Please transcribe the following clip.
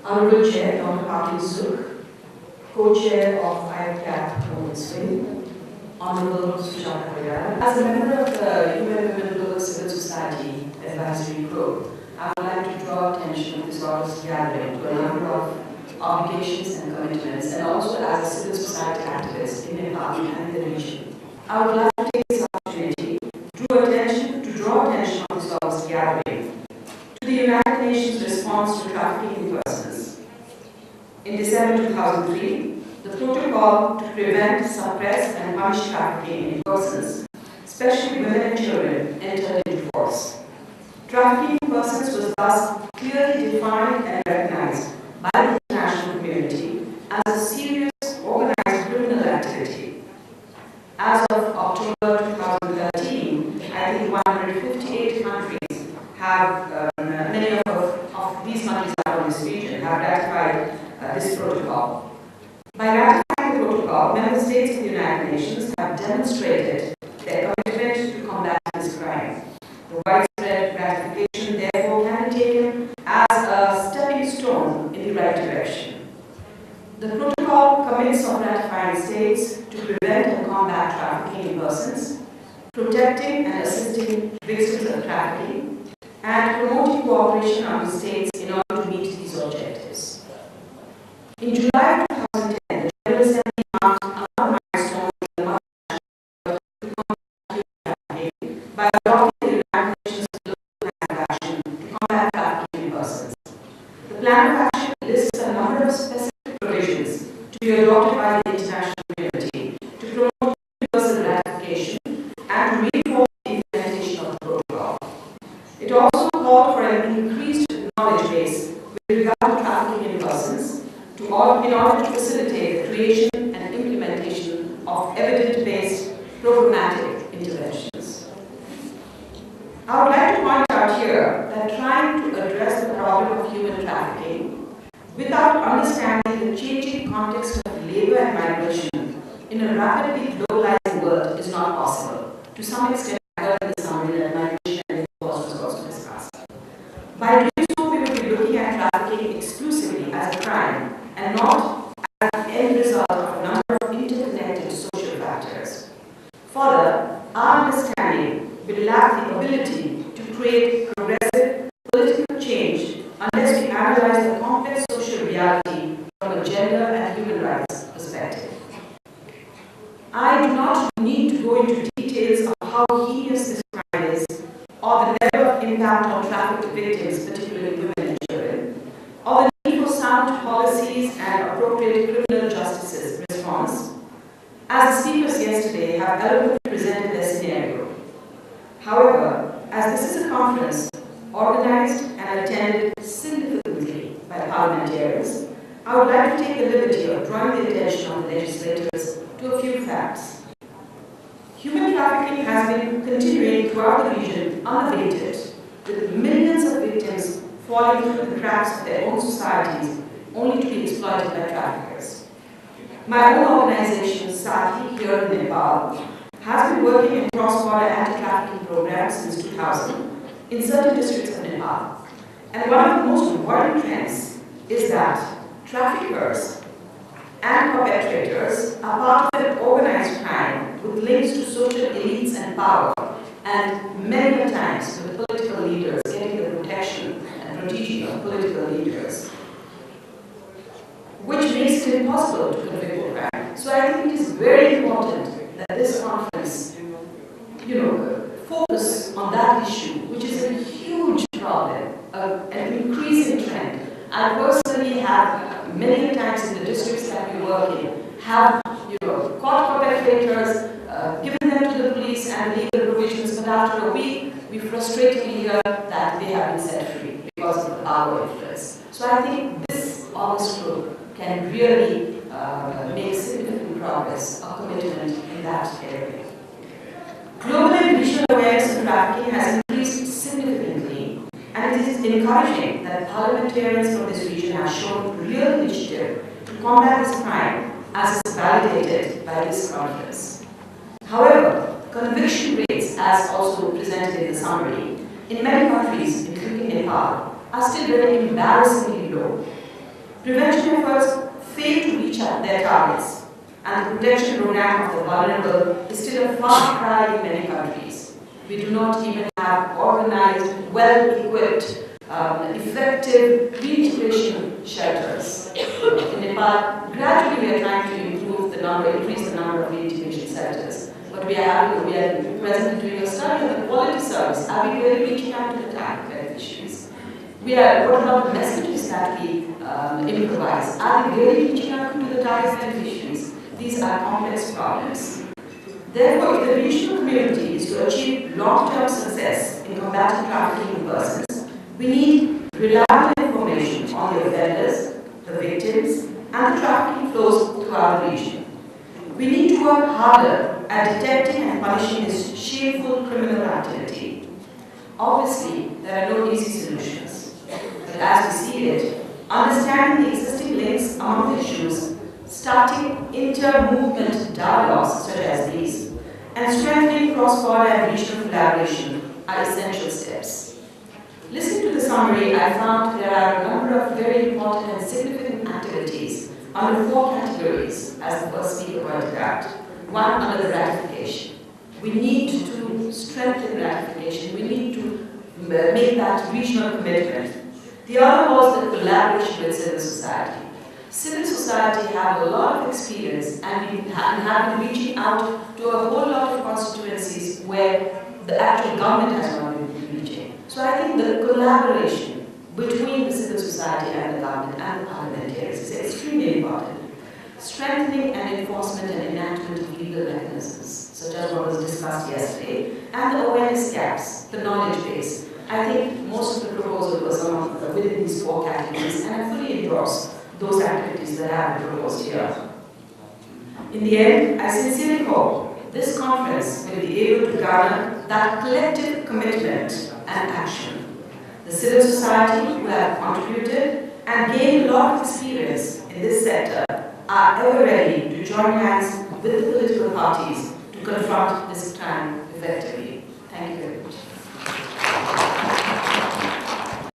Honorable Chair Dr. Patil Sukh, Co-Chair of ICAP Global Swing, Honorable Sujata Koyara. As a member of the UN Women Global Civil Society Advisory Group, I would like to draw attention of this August gathering to a number of obligations and commitments, and also as a civil society activist in Nepal and the region. I would like to take this opportunity to draw attention of this August gathering to the United Nations response to trafficking in persons. In December 2003, the protocol to prevent, suppress, and punish trafficking in persons, especially women and children, entered into force. Trafficking in persons was thus clearly defined and recognized by the international community as a serious organized criminal activity. As of October 2013, I think 158 countries have, many of these countries are from this region, have ratified this protocol. By ratifying the protocol, member states of the United Nations have demonstrated their commitment to combat this crime. The widespread ratification, therefore, can be taken as a stepping stone in the right direction. The protocol commits on ratifying states to prevent and combat trafficking in persons, protecting and assisting victims of trafficking, and promoting cooperation among states in order to meet these objectives. In July 2010, the General Assembly marked another milestone in the multinational to combat trafficking by adopting the United Nations Global Plan of Action to combat trafficking in persons. The Plan of Action lists a number of specific provisions to be adopted by the international community to promote universal ratification and to reinforce the implementation of the protocol. It also called for an increased knowledge base with regard to trafficking in persons in order to facilitate the creation and implementation of evidence-based programmatic interventions. I would like to point out here that trying to address the problem of human trafficking without understanding the changing context of labor and migration in a rapidly globalizing world is not possible. To some extent, I heard in the summary that migration and was also discussed. By doing so, we will be looking at trafficking exclusively as a crime and not as an end result of a number of interconnected social factors. Further, our understanding will lack the ability to create progressive political change unless we analyze the complex social reality from a gender and human rights perspective. I do not need to go into details of how heinous this crime is, or the level of impact on trafficked victims, particularly women and children, or the need for sound policies and appropriate criminal justice response, as the speakers yesterday have eloquently presented their scenario. However, as this is a conference organized and attended significantly by parliamentarians, I would like to take the liberty of drawing the attention of the legislators to a few facts. Human trafficking has been continuing throughout the region unabated, with millions of victims falling through the cracks of their own societies only to be exploited by traffickers. My own organization, Sati, here in Nepal, has been working in cross-border anti-trafficking programs since 2000 in certain districts of Nepal. And one of the most worrying trends is that traffickers and perpetrators are part of an organized crime with links to social elites and power, and many times with political leaders getting the protection and protection of political leaders, which makes it impossible to convict the crime. So I think it is very important that this conference, focus on that issue, which is a huge problem, an increasing trend. I personally have many times in the districts that we work in, have caught perpetrators, given them to the police and legal provisions, but after a week, we frustratedly hear that they have been set free because of the power influence. So I think this August group can really make significant progress or commitment in that area. Global and regional awareness of trafficking has increased significantly, and it is encouraging that parliamentarians from this region have shown real initiative to combat this crime, as is validated by this conference. However, conviction rates, as also presented in the summary, in many countries, including Nepal, are still very embarrassingly low. Prevention efforts fail to reach their targets, and the protection program of the vulnerable is still a far cry in many countries. We do not even have organized, well-equipped, effective reintegration shelters. In Nepal, gradually we are trying to increase the number of reintegration centers. But we are presently doing a study on the quality service. Are we really reaching out to the target beneficiaries? What about the messages that we improvise? Are they really reaching out to the target beneficiaries? These are complex problems. Therefore, if the regional community is to achieve long-term success in combating trafficking in persons, we need reliable information on the offenders, the victims, and the trafficking flows throughout the region. We need to work harder at detecting and punishing this shameful criminal activity. Obviously, there are no easy solutions, but as we see it, understanding the existing links among the issues, starting inter-movement dialogues such as these, and strengthening cross-border and regional collaboration are essential steps. Listening to the summary, I found there are a number of very important and significant activities under 4 categories, as the first speaker pointed out. One, under the ratification. We need to strengthen ratification. We need to make that regional commitment. The other was the collaboration with civil society. Civil society have a lot of experience and have been reaching out to a whole lot of constituencies where the actual government has not been reaching. So I think the collaboration between the civil society and the government and the parliamentarians is extremely important. Strengthening and enforcement and enactment of legal mechanisms, such as what was discussed yesterday, and the awareness gaps, the knowledge base. I think most of the proposal was within these 4 categories, and I fully endorse those activities that have been proposed here. In the end, I sincerely hope this conference will be able to garner that collective commitment and action. The civil society who have contributed and gained a lot of experience in this sector are ever ready to join hands with the political parties to confront this crime effectively. Thank you very much.